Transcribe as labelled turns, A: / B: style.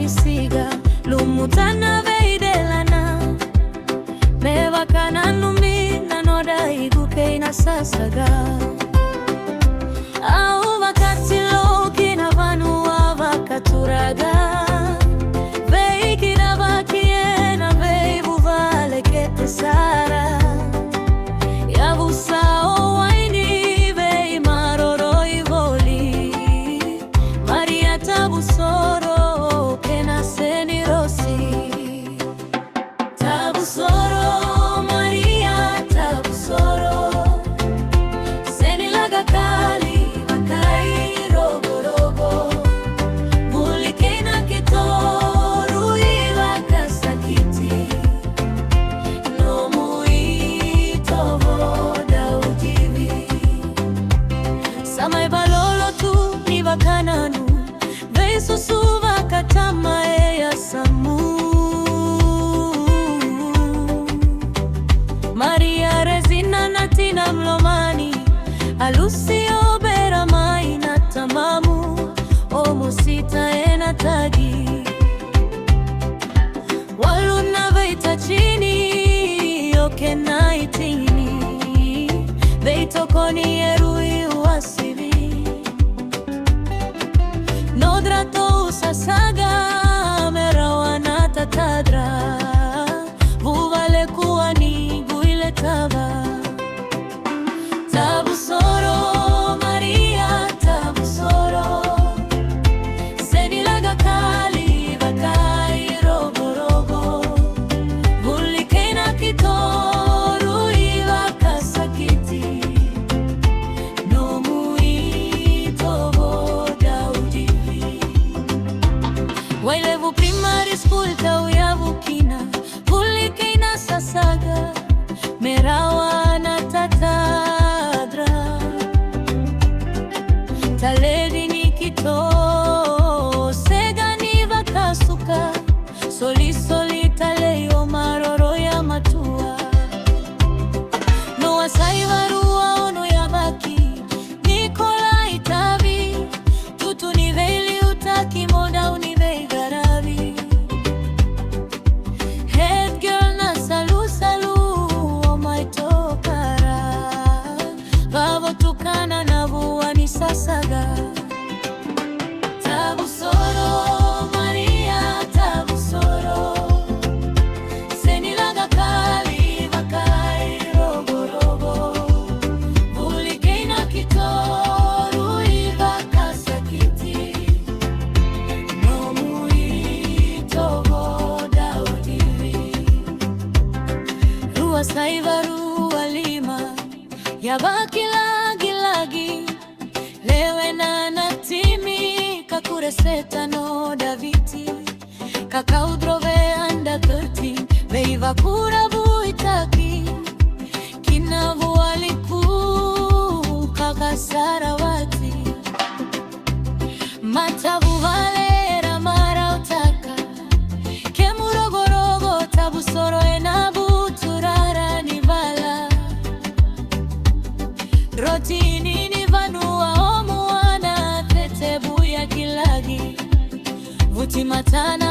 A: isiga lumutana veidelana mevakana numi nanoda igukeina sasaga au wakati lokina vanua vakaturaga veikina vakiena veivu vale kete sara yavusao waini vei maroro ivoli Maria tabusoro kena seni rosi tabusoro Maria tabusoro seni laga kali vakai rogo rogo mulikena kitoru ivaka sakiti no muito voda ujivi samai balolo tu ni vakananu veisusu vakatama eya samu Maria rezina natina mlomani alusio bera maina tamamu omusita ena tagi waluna veita chini yoke naitini veitokoni erui uasivi nodrato usasaga merawana tatadra vuvale kuani guile tava tabusoro Maria tabusoro seni laga kali vakai rogo rogo vulikena kitoru ivaka sakiti no muito voda ujivi wailevu primary school tauyavukina vulikena sasaga merawana tatadra taledi nikito segani vakasuka soli soli taleyo maroro ya matua no asaivarua ono ya baki Nikola itavi tutu niveli utaki moda univei garavi head girl na salu salu omaitokara vavo tukana na vuani sasaga tabusoro Maria tabusoro seni laga kali vakai rogo rogo vulikena kitoru ivaka sakiti no muito voda ujivi rua saiva rua lima yabaki lagi lagi lewe na natimi kakureseta no daviti kakaudrove anda 13 veiva kura buitaki kinavu aliku kakasarawati matavu valera mara utaka kemurogorogo tabusoro enabuturara nivala rotini ni vanua omuana tetebu ya kilagi vuti matana